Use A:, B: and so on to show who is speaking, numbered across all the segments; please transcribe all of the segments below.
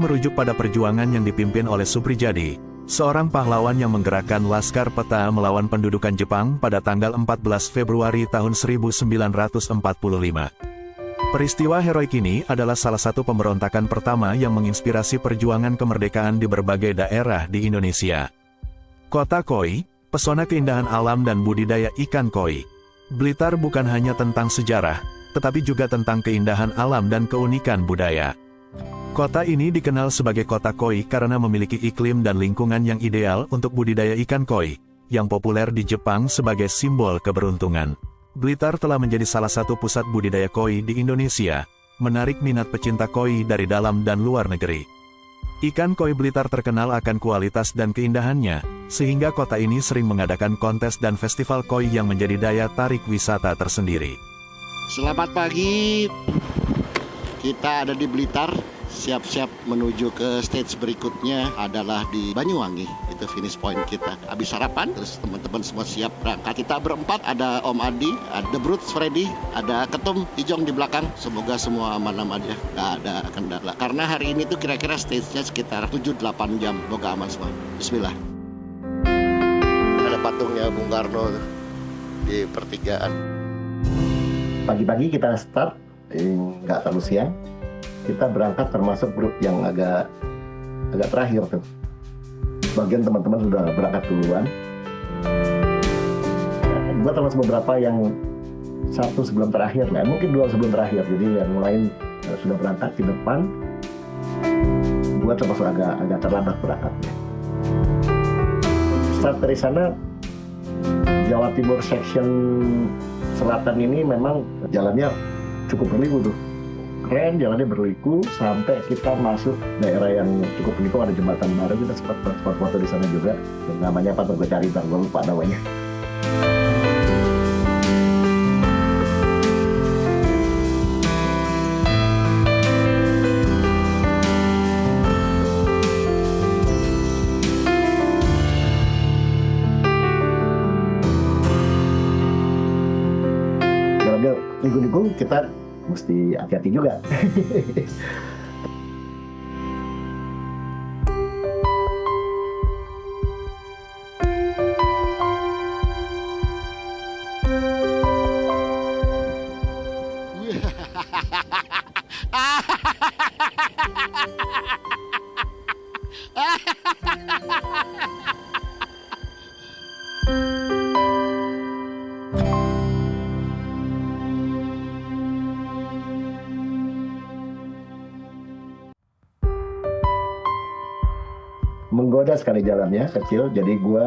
A: merujuk pada perjuangan yang dipimpin oleh Suprijadi, seorang pahlawan yang menggerakkan Laskar Peta melawan pendudukan Jepang pada tanggal 14 Februari tahun 1945. Peristiwa heroik ini adalah salah satu pemberontakan pertama yang menginspirasi perjuangan kemerdekaan di berbagai daerah di Indonesia. Kota Koi, pesona keindahan alam dan budidaya ikan koi. Blitar bukan hanya tentang sejarah, tetapi juga tentang keindahan alam dan keunikan budaya. Kota ini dikenal sebagai kota koi karena memiliki iklim dan lingkungan yang ideal untuk budidaya ikan koi, yang populer di Jepang sebagai simbol keberuntungan. Blitar telah menjadi salah satu pusat budidaya koi di Indonesia, menarik minat pecinta koi dari dalam dan luar negeri. Ikan koi Blitar terkenal akan kualitas dan keindahannya, sehingga kota ini sering mengadakan kontes dan festival koi yang menjadi daya tarik wisata tersendiri.
B: Selamat pagi, kita ada di Blitar, siap-siap menuju ke stage berikutnya adalah di Banyuwangi. Itu finish point kita. Habis sarapan, terus teman-teman semua siap berangkat. Kita berempat, ada Om Adi, ada Brut, Freddy, ada Ketum, Ijong di belakang. Semoga semua aman-aman ya, nggak ada kendala. Karena hari ini tuh kira-kira stage-nya sekitar 7-8 jam. Semoga aman semua. Bismillah. Ada patungnya Bung Karno tuh, di pertigaan.
C: Pagi-pagi kita start, nggak terlalu siang. Kita berangkat termasuk grup yang agak terakhir tuh. Bagian teman-teman sudah berangkat duluan. Gua termasuk beberapa yang satu sebelum terakhir, nah mungkin dua sebelum terakhir. Jadi yang lain sudah berangkat di depan. Gua termasuk agak terlambat berangkatnya. Start dari sana, Jawa Timur section selatan ini memang jalannya cukup berliku tuh. Keren, jalannya berliku sampai kita masuk daerah yang cukup berliku, ada jembatan baru, kita sempat foto di sana juga. Dan namanya apa tuh, gue cari ntar, gue lupa namanya. Jalannya liku-liku, kita mesti hati-hati juga. Menggoda sekali jalannya, kecil, jadi gue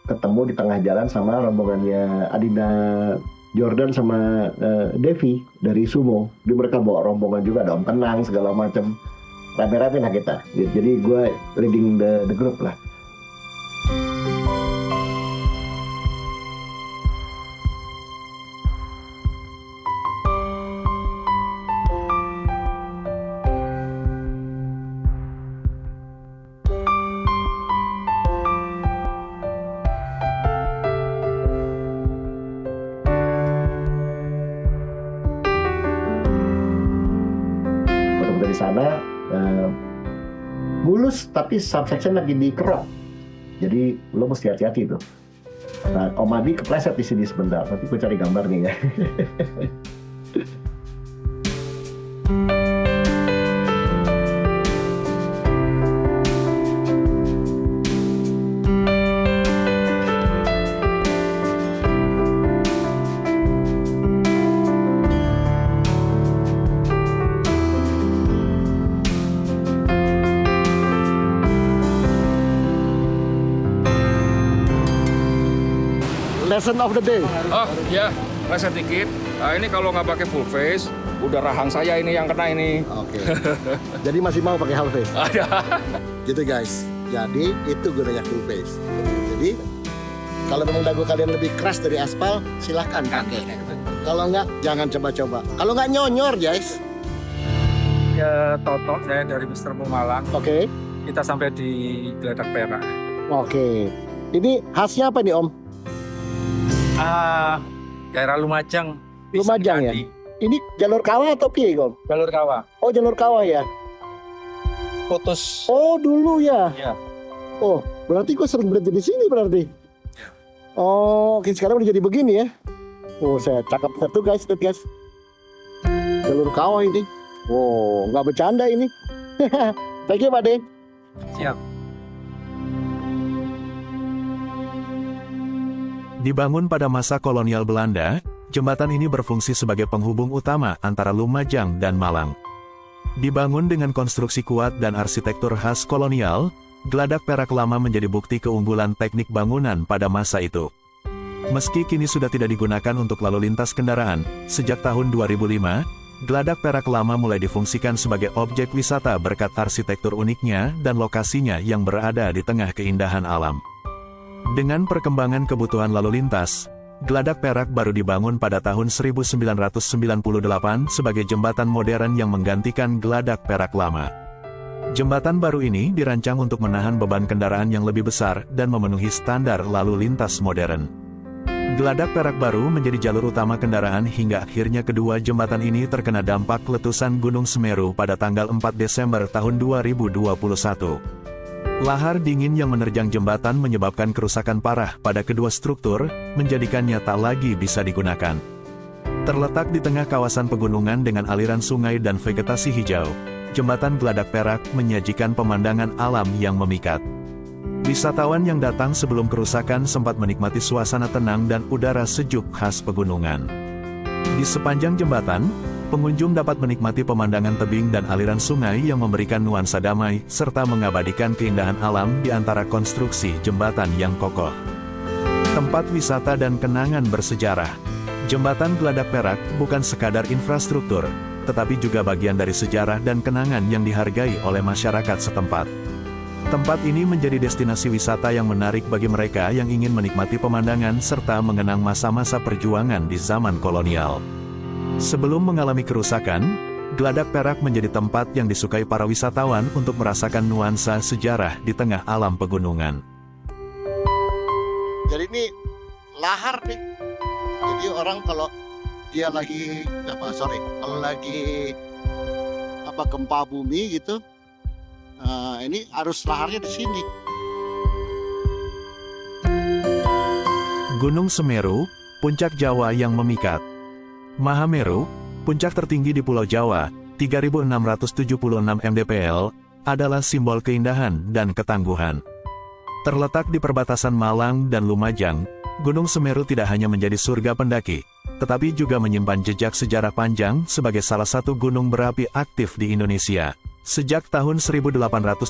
C: ketemu di tengah jalan sama rombongannya Adina Jordan sama Devi dari Sumo. Jadi mereka bawa rombongan juga, ada Om Kenang segala macam, rame-rame lah kita. Jadi gue leading the group lah. Dari sana mulus, tapi subsection lagi dikerok, jadi lo mesti hati-hati tuh. Nah, Om Adi kepleset di sini sebentar, nanti gue cari gambar nih ya. Lesson of the day.
D: Oh ya, leset dikit. Nah, ini kalau nggak pakai full face, udah rahang saya ini yang kena ini.
C: Oke. Jadi masih mau pakai half face?
D: Ada.
B: Gitu guys, jadi itu gunanya full face. Jadi kalau memang dagu kalian lebih keras dari aspal, silahkan pakai. Kalau enggak, jangan coba-coba. Kalau enggak nyonyor guys.
E: Ya, Toto, saya dari Mr. Pemalang.
C: Oke.
E: Kita sampai di Geletak Perak.
C: Oke. Ini khasnya apa nih Om?
E: Daerah Lumajang.
C: Lumajang ya? Ini jalur kawah atau piye Om?
E: Jalur kawah.
C: Oh jalur kawah ya?
E: putus.
C: Oh dulu ya.
E: Ya.
C: Oh berarti gue sering berhenti di sini berarti. Oh oke, sekarang udah jadi begini ya. Oh saya cakep bener tuh guys, lihat guys. Jalur kawah ini. Oh nggak bercanda ini. Thank you Pak De.
E: Siap.
A: Dibangun pada masa kolonial Belanda, jembatan ini berfungsi sebagai penghubung utama antara Lumajang dan Malang. Dibangun dengan konstruksi kuat dan arsitektur khas kolonial, Geladak Perak Lama menjadi bukti keunggulan teknik bangunan pada masa itu. Meski kini sudah tidak digunakan untuk lalu lintas kendaraan, sejak tahun 2005, Geladak Perak Lama mulai difungsikan sebagai objek wisata berkat arsitektur uniknya dan lokasinya yang berada di tengah keindahan alam. Dengan perkembangan kebutuhan lalu lintas, Geladak Perak baru dibangun pada tahun 1998 sebagai jembatan modern yang menggantikan Geladak Perak Lama. Jembatan baru ini dirancang untuk menahan beban kendaraan yang lebih besar dan memenuhi standar lalu lintas modern. Geladak Perak baru menjadi jalur utama kendaraan hingga akhirnya kedua jembatan ini terkena dampak letusan Gunung Semeru pada tanggal 4 Desember tahun 2021. Lahar dingin yang menerjang jembatan menyebabkan kerusakan parah pada kedua struktur, menjadikannya tak lagi bisa digunakan. Terletak di tengah kawasan pegunungan dengan aliran sungai dan vegetasi hijau, jembatan Geladak Perak menyajikan pemandangan alam yang memikat. Wisatawan yang datang sebelum kerusakan sempat menikmati suasana tenang dan udara sejuk khas pegunungan. Di sepanjang jembatan, pengunjung dapat menikmati pemandangan tebing dan aliran sungai yang memberikan nuansa damai, serta mengabadikan keindahan alam di antara konstruksi jembatan yang kokoh. Tempat wisata dan kenangan bersejarah. Jembatan Geladak Perak bukan sekadar infrastruktur, tetapi juga bagian dari sejarah dan kenangan yang dihargai oleh masyarakat setempat. Tempat ini menjadi destinasi wisata yang menarik bagi mereka yang ingin menikmati pemandangan serta mengenang masa-masa perjuangan di zaman kolonial. Sebelum mengalami kerusakan, Geladak Perak menjadi tempat yang disukai para wisatawan untuk merasakan nuansa sejarah di tengah alam pegunungan.
B: Jadi ini lahar nih. Jadi orang kalau dia lagi kalau lagi gempa bumi gitu, ini arus laharnya di sini.
A: Gunung Semeru, puncak Jawa yang memikat. Mahameru, puncak tertinggi di Pulau Jawa, 3.676 mdpl, adalah simbol keindahan dan ketangguhan. Terletak di perbatasan Malang dan Lumajang, Gunung Semeru tidak hanya menjadi surga pendaki, tetapi juga menyimpan jejak sejarah panjang sebagai salah satu gunung berapi aktif di Indonesia. Sejak tahun 1818,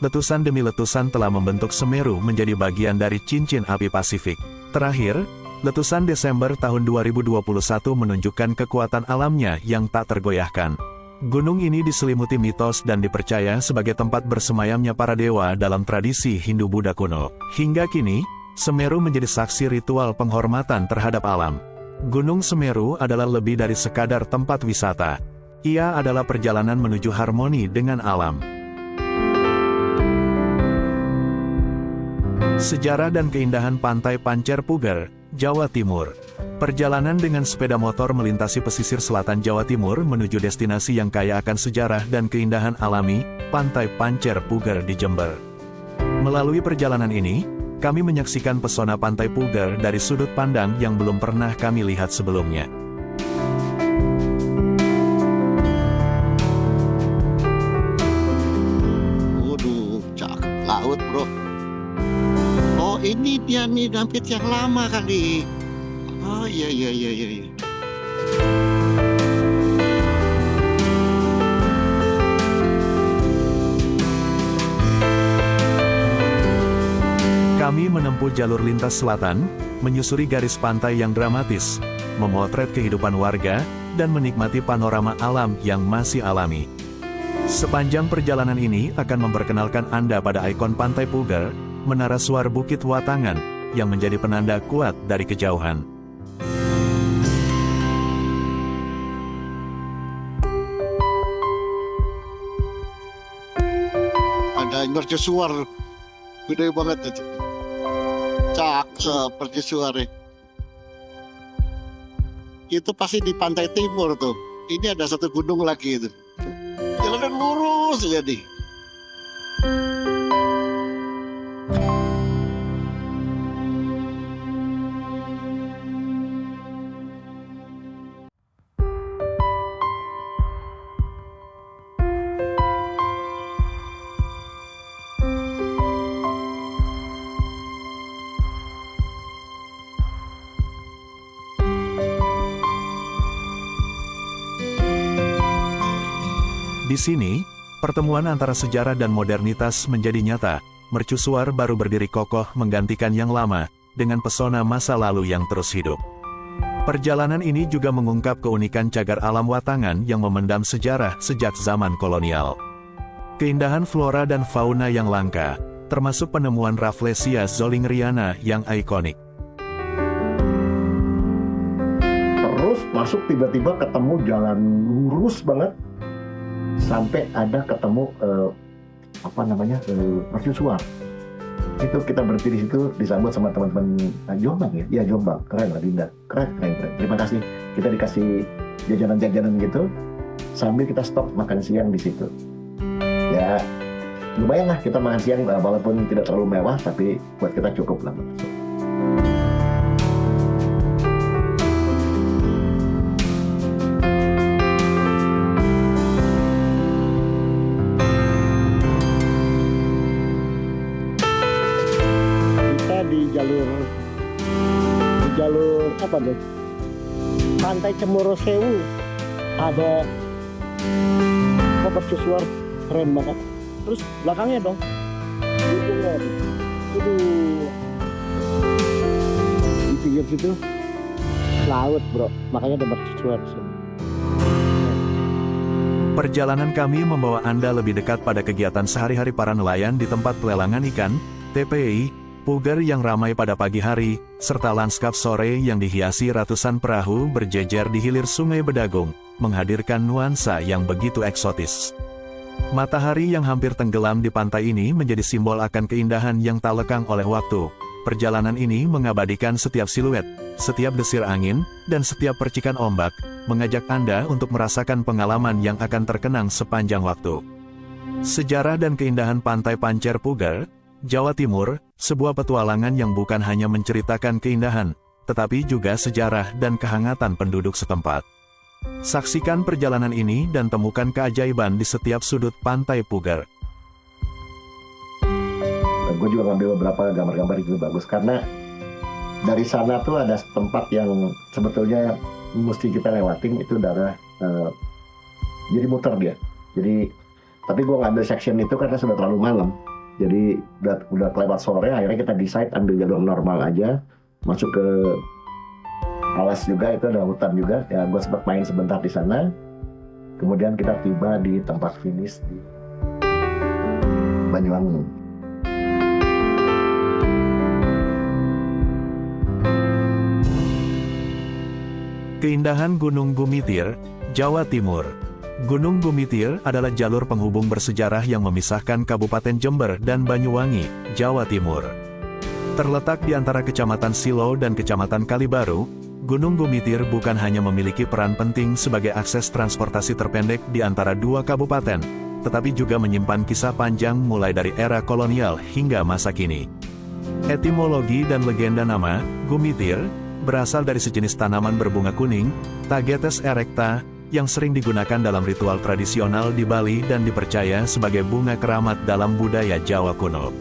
A: letusan demi letusan telah membentuk Semeru menjadi bagian dari cincin api Pasifik. Terakhir, letusan Desember tahun 2021 menunjukkan kekuatan alamnya yang tak tergoyahkan. Gunung ini diselimuti mitos dan dipercaya sebagai tempat bersemayamnya para dewa dalam tradisi Hindu-Buddha kuno. Hingga kini, Semeru menjadi saksi ritual penghormatan terhadap alam. Gunung Semeru adalah lebih dari sekadar tempat wisata. Ia adalah perjalanan menuju harmoni dengan alam. Sejarah dan keindahan Pantai Pancer Puger, Jawa Timur. Perjalanan dengan sepeda motor melintasi pesisir selatan Jawa Timur menuju destinasi yang kaya akan sejarah dan keindahan alami, Pantai Pancer Puger di Jember. Melalui perjalanan ini, kami menyaksikan pesona Pantai Puger dari sudut pandang yang belum pernah kami lihat sebelumnya.
B: Waduh, cakep laut bro. Oh ini dia nih dampit yang lama kali. Oh iya.
A: Kami menempuh jalur lintas selatan, menyusuri garis pantai yang dramatis, memotret kehidupan warga, dan menikmati panorama alam yang masih alami. Sepanjang perjalanan ini akan memperkenalkan Anda pada ikon Pantai Puger, Menara Suar Bukit Watangan, yang menjadi penanda kuat dari kejauhan.
B: Ada mercusuar, gede banget aja. Cakep mercusuarnya. Itu pasti di pantai timur tuh. Ini ada satu gunung lagi itu. Jalannya lurus terus ya nih.
A: Di sini, pertemuan antara sejarah dan modernitas menjadi nyata. Mercusuar baru berdiri kokoh menggantikan yang lama, dengan pesona masa lalu yang terus hidup. Perjalanan ini juga mengungkap keunikan cagar alam Watangan yang memendam sejarah sejak zaman kolonial. Keindahan flora dan fauna yang langka, termasuk penemuan Rafflesia zolingriana yang ikonik.
C: Terus masuk tiba-tiba ketemu jalan lurus banget. Sampai ada ketemu mercusuar. Itu kita berhenti di situ, disambut sama teman-teman Jombang ya. Iya Jombang, keren lah Dinda. Keren. Terima kasih. Kita dikasih jajanan-jajanan gitu sambil kita stop makan siang di situ. Ya lumayan lah kita makan siang walaupun tidak terlalu mewah tapi buat kita cukup lah. Di jalur apa tuh? Pantai Cemoro Sewu ada mercusuar keren banget. Terus belakangnya dong, ujungnya, di pinggir situ laut bro, makanya ada mercusuar.
A: Perjalanan kami membawa Anda lebih dekat pada kegiatan sehari-hari para nelayan di tempat pelelangan ikan, TPI, Puger yang ramai pada pagi hari, serta lanskap sore yang dihiasi ratusan perahu berjejer di hilir Sungai Bedagung, menghadirkan nuansa yang begitu eksotis. Matahari yang hampir tenggelam di pantai ini menjadi simbol akan keindahan yang tak lekang oleh waktu. Perjalanan ini mengabadikan setiap siluet, setiap desir angin, dan setiap percikan ombak, mengajak Anda untuk merasakan pengalaman yang akan terkenang sepanjang waktu. Sejarah dan keindahan Pantai Pancer Puger, Jawa Timur, sebuah petualangan yang bukan hanya menceritakan keindahan, tetapi juga sejarah dan kehangatan penduduk setempat. Saksikan perjalanan ini dan temukan keajaiban di setiap sudut Pantai Puger.
C: Gue juga ngambil beberapa gambar-gambar itu bagus, karena dari sana tuh ada tempat yang sebetulnya mesti kita lewatin, itu adalah jadi muter dia. Jadi, tapi gue ngambil section itu karena sudah terlalu malam. Jadi udah kelewat sore, akhirnya kita decide ambil jalur normal aja, masuk ke alas juga, itu ada hutan juga. Ya gue sempat main sebentar di sana. Kemudian kita tiba di tempat finish di Banyuwangi.
A: Keindahan Gunung Gumitir, Jawa Timur. Gunung Gumitir adalah jalur penghubung bersejarah yang memisahkan Kabupaten Jember dan Banyuwangi, Jawa Timur. Terletak di antara Kecamatan Silo dan Kecamatan Kalibaru, Gunung Gumitir bukan hanya memiliki peran penting sebagai akses transportasi terpendek di antara dua kabupaten, tetapi juga menyimpan kisah panjang mulai dari era kolonial hingga masa kini. Etimologi dan legenda nama, Gumitir, berasal dari sejenis tanaman berbunga kuning, Tagetes erecta, yang sering digunakan dalam ritual tradisional di Bali dan dipercaya sebagai bunga keramat dalam budaya Jawa kuno.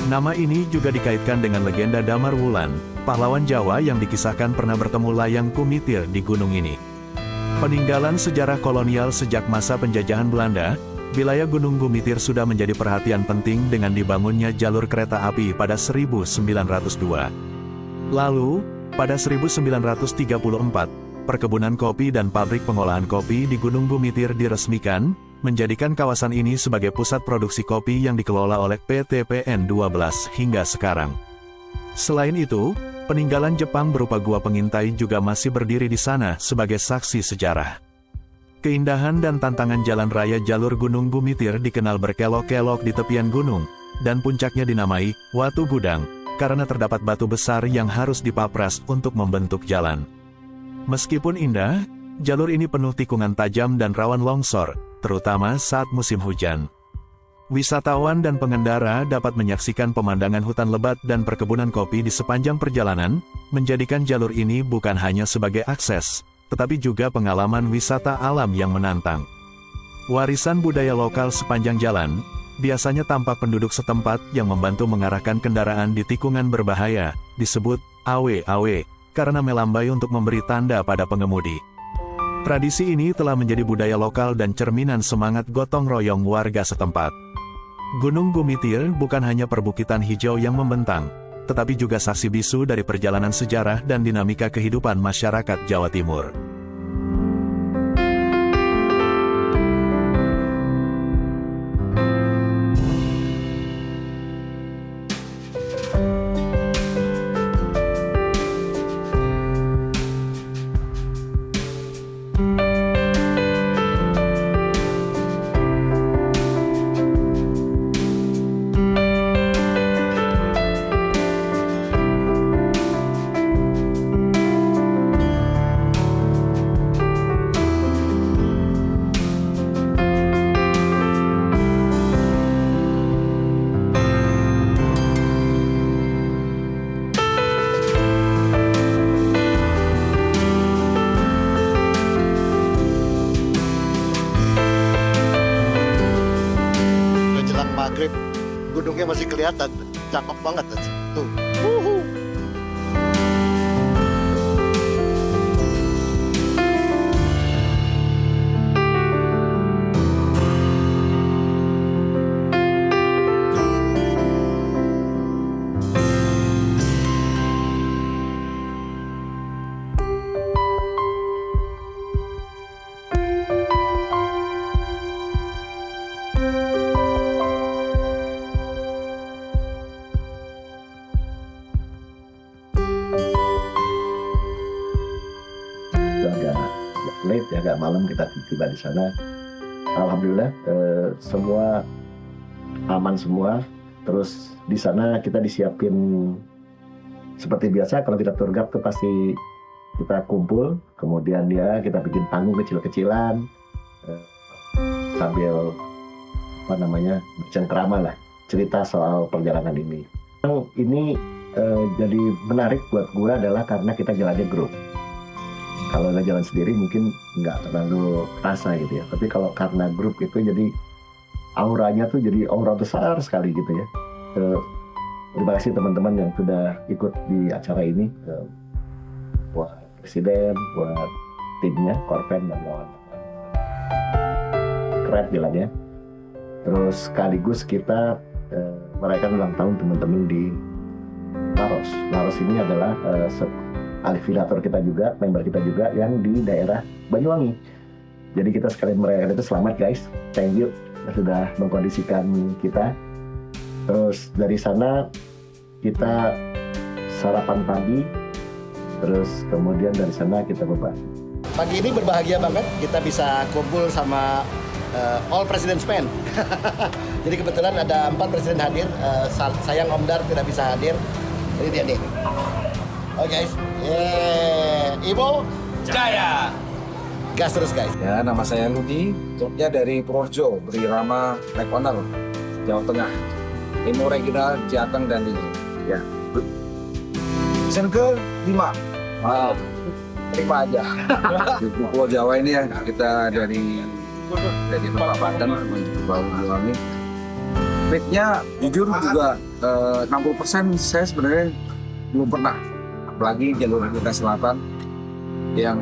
A: Nama ini juga dikaitkan dengan legenda Damar Wulan, pahlawan Jawa yang dikisahkan pernah bertemu layang Gumitir di gunung ini. Peninggalan sejarah kolonial sejak masa penjajahan Belanda, wilayah Gunung Gumitir sudah menjadi perhatian penting dengan dibangunnya jalur kereta api pada 1902. Lalu, pada 1934, perkebunan kopi dan pabrik pengolahan kopi di Gunung Gumitir diresmikan, menjadikan kawasan ini sebagai pusat produksi kopi yang dikelola oleh PT PN 12 hingga sekarang. Selain itu, peninggalan Jepang berupa gua pengintai juga masih berdiri di sana sebagai saksi sejarah. Keindahan dan tantangan jalan raya jalur Gunung Gumitir dikenal berkelok-kelok di tepian gunung, dan puncaknya dinamai Watu Gudang, karena terdapat batu besar yang harus dipapras untuk membentuk jalan. Meskipun indah, jalur ini penuh tikungan tajam dan rawan longsor, terutama saat musim hujan. Wisatawan dan pengendara dapat menyaksikan pemandangan hutan lebat dan perkebunan kopi di sepanjang perjalanan, menjadikan jalur ini bukan hanya sebagai akses, tetapi juga pengalaman wisata alam yang menantang. Warisan budaya lokal sepanjang jalan, biasanya tampak penduduk setempat yang membantu mengarahkan kendaraan di tikungan berbahaya, disebut awe-awe, karena melambai untuk memberi tanda pada pengemudi. Tradisi ini telah menjadi budaya lokal dan cerminan semangat gotong royong warga setempat. Gunung Gumitir bukan hanya perbukitan hijau yang membentang, tetapi juga saksi bisu dari perjalanan sejarah dan dinamika kehidupan masyarakat Jawa Timur.
B: Maghrib, gunungnya masih kelihatan, cakep banget tuh.
C: Late ya, agak malam kita tiba di sana. Alhamdulillah semua aman semua. Terus di sana kita disiapin seperti biasa, kalau kita tour guide tuh pasti kita kumpul, kemudian kita bikin panggung kecil-kecilan sambil bercengkrama lah, cerita soal perjalanan ini. Ini jadi menarik buat gue adalah karena kita jalannya grup. Kalau jalan sendiri mungkin nggak terlalu rasa gitu ya. Tapi kalau karena grup itu jadi auranya tuh jadi aura besar sekali gitu ya. Terima kasih teman-teman yang sudah ikut di acara ini. Buat presiden, buat timnya, Korpen dan kawan-kawan. Keren jalannya. Terus sekaligus kita merayakan ulang tahun teman-teman di Laros. Laros ini adalah afiliator kita juga, member kita juga yang di daerah Banyuwangi. Jadi kita sekalian merayakan itu. Selamat guys, thank you sudah mengkondisikan kita. Terus dari sana kita sarapan pagi, terus kemudian dari sana kita beban.
B: Pagi ini berbahagia banget, kita bisa kumpul sama all President's Men. Jadi kebetulan ada 4 presiden hadir, sayang Om Dar tidak bisa hadir. Jadi dia nih. Oke guys, Ibu Jaya. Gas terus guys.
E: Ya, nama saya Ludi, truknya dari Purworejo, Berirama Lekoner, Jawa Tengah. Imo Regional, Jateng dan ini. Ya. Season ke-5. Wow. 5 aja. Di Pulau Jawa ini ya, kita dari Bapak Banten menuju ke Banyuwangi. Rate-nya jujur juga 60% saya sebenarnya belum pernah. Apalagi jalur lintas selatan yang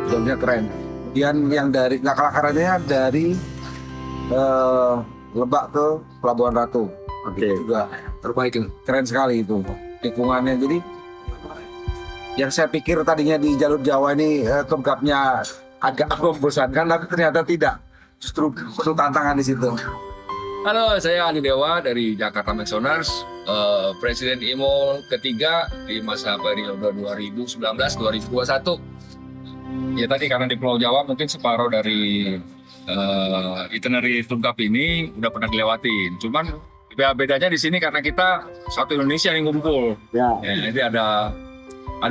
E: jalurnya keren. Kemudian yang dari kalah-kalahnya dari Lebak ke Pelabuhan Ratu. Oke. Juga terbaik, keren sekali itu lingkungannya. Jadi yang saya pikir tadinya di jalur Jawa ini tunggapnya agak membosankan, tapi ternyata tidak. Justru penuh tantangan di situ.
D: Halo, saya Andi Dewa dari Jakarta Maxoners, Presiden IMO ketiga di masa periode 2019-2021. Ya tadi karena di Pulau Jawa mungkin separuh dari itinerary tunggap ini udah pernah dilewatin. Cuman bedanya di sini karena kita satu Indonesia yang ngumpul. Ya, jadi ada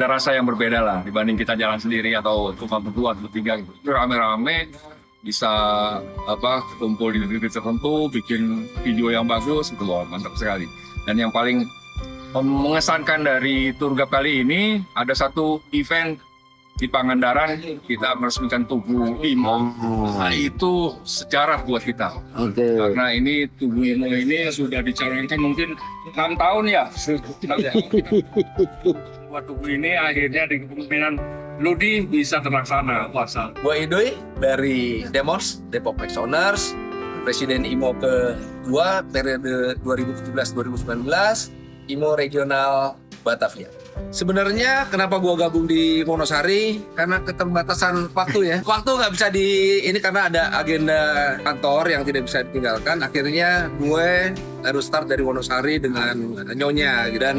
D: rasa yang berbeda lah dibanding kita jalan sendiri atau cuma berdua, bertiga gitu. Rame-rame bisa kumpul di titik tertentu, bikin video yang bagus, itu loh, mantap sekali. Dan yang paling mengesankan dari Turgap kali ini ada satu event di Pangandaran, kita meresmikan Tugu Imo. Nah, itu sejarah buat kita. Karena ini Tugu Imo ini sudah dicanangkan mungkin 6 tahun ya. Buat Tugu ini akhirnya di kepemimpinan Ludi bisa terlaksana.
F: Gue Idoy dari Demos, Depok Maxoners, Presiden IMO kedua periode 2017-2019, IMO Regional Batavia. Sebenarnya kenapa gue gabung di Wonosari? Karena keterbatasan waktu ya. Waktu nggak bisa ini karena ada agenda kantor yang tidak bisa ditinggalkan. Akhirnya gue harus start dari Wonosari dengan Nyonya dan.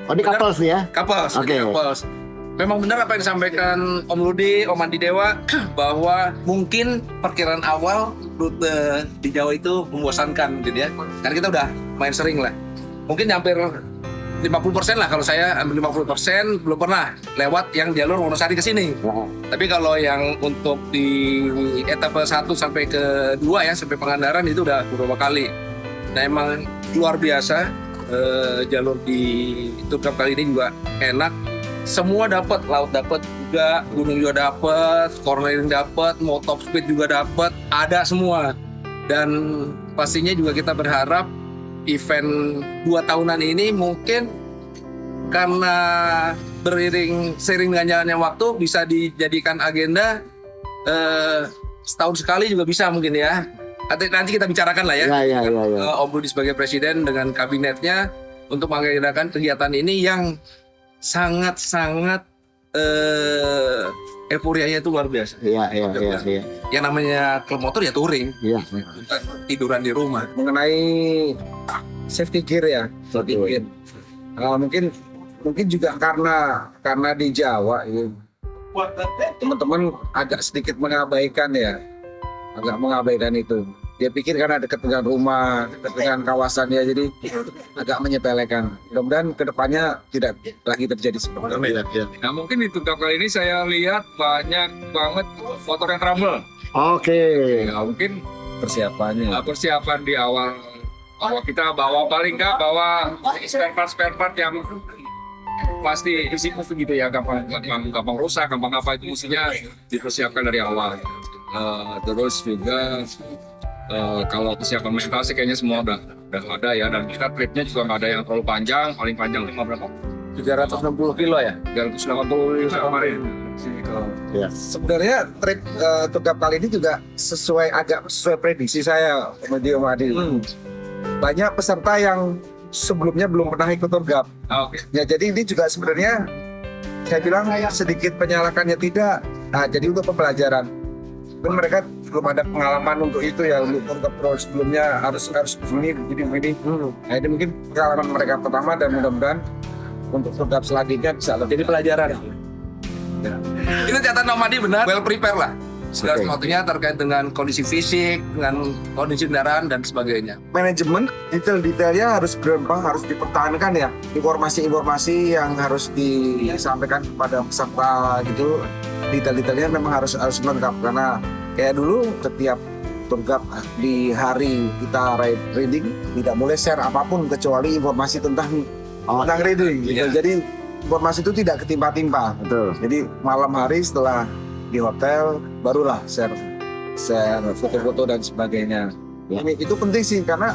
C: Oh, ini couples nih ya?
F: Couples.
C: Oke.
F: Couples. Memang benar apa yang disampaikan Om Ludi, Om Andi Dewa, bahwa mungkin perkiraan awal rute di Jawa itu membosankan gitu ya. Karena kita udah main sering lah. Mungkin hampir 50% lah, kalau saya ambil 50% belum pernah lewat yang jalur Wonosari ke sini. Tapi kalau yang untuk di etapa 1 sampai ke 2 ya, sampai Pangandaran itu udah beberapa kali. Nah emang luar biasa, jalur di Turgap kali ini juga enak. Semua dapat, laut dapat juga, gunung juga dapat, cornering dapat, mau top speed juga dapat, ada semua. Dan pastinya juga kita berharap event 2 tahunan ini mungkin karena seiring dengan jalannya waktu bisa dijadikan agenda setahun sekali juga bisa mungkin ya. Nanti kita bicarakan lah ya. Om Budi sebagai presiden dengan kabinetnya untuk mengagendakan kegiatan ini yang sangat-sangat euforianya itu luar biasa.
C: Iya.
F: Yang namanya klub motor ya touring.
C: Iya.
F: Tiduran di rumah.
E: Mengenai safety gear ya, mungkin juga karena di Jawa ya, teman-teman agak sedikit mengabaikan itu. Dia pikir karena dekat dengan rumah, dekat dengan kawasannya, jadi agak menyepelekan. Mudah-mudahan kedepannya tidak lagi terjadi seperti itu.
D: Nah mungkin di Turgap kali ini saya lihat banyak banget motor yang trouble.
C: Oke.
D: Ya, mungkin
E: Persiapannya.
D: persiapan di awal kita paling nggak bawa spare part yang pasti risiko gitu ya, gampang rusak, gampang apa, itu mestinya dipersiapkan dari awal. Terus juga kalau kesiapan mental sih kayaknya semua udah ada ya, dan kita tripnya juga nggak ada yang terlalu panjang, paling panjang
F: 360 kilo ya.
D: 380 kilo kemarin.
E: Sebenarnya trip Turgap kali ini juga agak sesuai prediksi saya, Om Adi. Banyak peserta yang sebelumnya belum pernah ikut Turgap.
D: Oke.
E: Ya, jadi ini juga sebenarnya saya bilang sedikit penyalakannya tidak. Nah, jadi untuk pembelajaran. Kan mereka belum ada pengalaman untuk itu ya, untuk Turgap Pro sebelumnya harus begini. Nah, ini mungkin pengalaman mereka pertama, dan mudah-mudahan untuk Turgap selanjutnya bisa lebih
F: Jadi pelajaran.
E: Ya.
F: Itu catatan Om Adi benar, well prepare lah. Segala sesuatunya terkait dengan kondisi fisik, dengan kondisi kendaraan dan sebagainya.
E: Manajemen detail-detailnya harus dipertahankan ya. Informasi-informasi yang harus disampaikan kepada peserta gitu, detail-detailnya memang harus lengkap, karena kayak dulu setiap Turgap di hari kita reading tidak boleh share apapun kecuali informasi tentang reading gitu. Jadi informasi itu tidak ketimpa-timpa.
C: Betul.
E: Jadi malam hari setelah di hotel barulah share foto-foto dan sebagainya. Ini itu penting sih, karena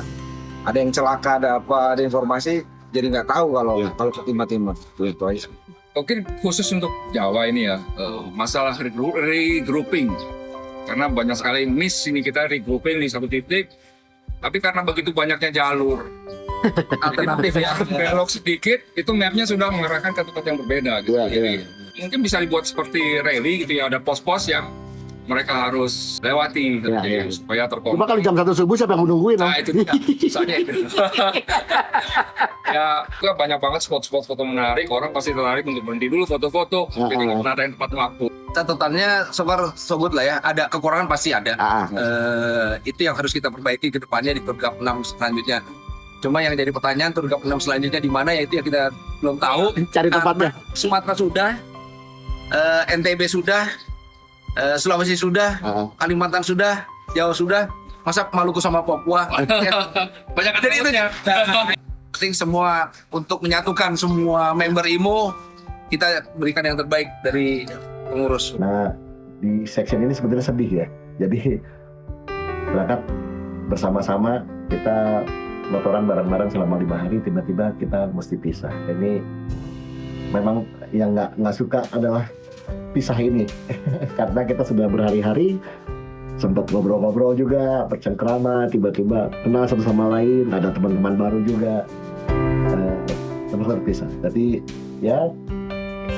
E: ada yang celaka, ada informasi, jadi nggak tahu kalau ketimpa-timpa. Itu aja.
D: Mungkin khusus untuk Jawa ini ya, masalah regrouping. Karena banyak sekali miss ini, kita regrouping di satu titik, tapi karena begitu banyaknya jalur
F: Alternatif ya.
D: belok sedikit, itu mapnya sudah mengarahkan ke tempat yang berbeda gitu. Jadi mungkin bisa dibuat seperti rally gitu ya, ada pos-pos yang mereka harus lewati gitu, jadi supaya terkontrol.
C: Coba kalau jam 1 subuh siapa yang menungguin?
D: Nah itu dia, susahnya itu. Ya, banyak banget spot-spot foto menarik, orang pasti tertarik untuk berhenti dulu foto-foto, jadi nggak pernah ada yang tepat waktu.
F: Catatannya so good lah ya, ada kekurangan pasti ada. Itu yang harus kita perbaiki ke depannya di Turgap 6 selanjutnya. Cuma yang jadi pertanyaan, Turgap 6 selanjutnya di mana, ya itu yang kita belum tahu.
C: Cari tempatnya.
F: Sumatera sudah, NTB sudah, Sulawesi sudah, Kalimantan sudah, Jawa sudah, masa Maluku sama Papua.
D: Banyak
F: Jadi itu penting semua untuk menyatukan semua member IMO, kita berikan yang terbaik dari pengurus.
C: Nah, di section ini sebetulnya sedih ya. Jadi berangkat bersama-sama, kita motoran bareng-bareng selama 5 hari, tiba-tiba kita mesti pisah. Ini memang yang nggak suka adalah pisah ini. Karena kita sudah berhari-hari sempat ngobrol-ngobrol juga, bercengkrama, tiba-tiba kenal satu sama lain, ada teman-teman baru juga, terus berpisah. Jadi ya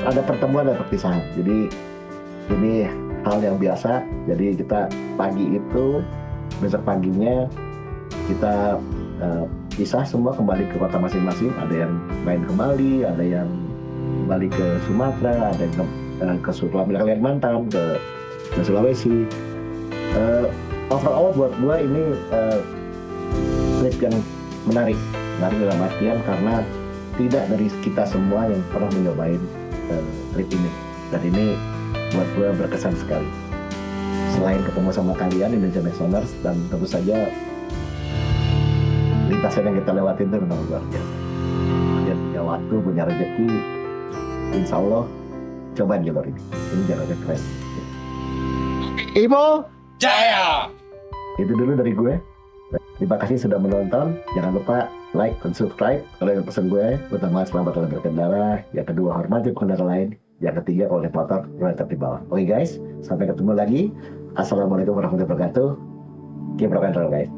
C: ada pertemuan, ada perpisahan. Jadi ini hal yang biasa. Jadi kita pagi itu, besok paginya kita pisah semua, kembali ke kota masing-masing. Ada yang main ke Bali, ada yang kembali ke Sumatera, ada yang ke Kalimantan, ke Sulawesi. Overall buat gua ini trip yang menarik dalam artian karena tidak dari kita semua yang pernah mencobain trip ini, dan ini buat gua berkesan sekali. Selain ketemu sama kalian Indonesia Maxowners, dan tentu saja lintasan yang kita lewatin itu memang luar biasa. Dia punya waktu, punya rezeki, insya Allah cobain jalur ini. Ini jalurnya keren. Imo
D: Jaya.
C: Itu dulu dari gue. Terima kasih sudah menonton. Jangan lupa like dan subscribe. Kalau yang pesan gue, utama selamat dalam berkendara. Yang kedua, hormati pengendara lain. Yang ketiga, kalau naik motor, tetap di bawah. Oke guys, sampai ketemu lagi. Assalamualaikum warahmatullahi wabarakatuh. Keep rock and roll guys.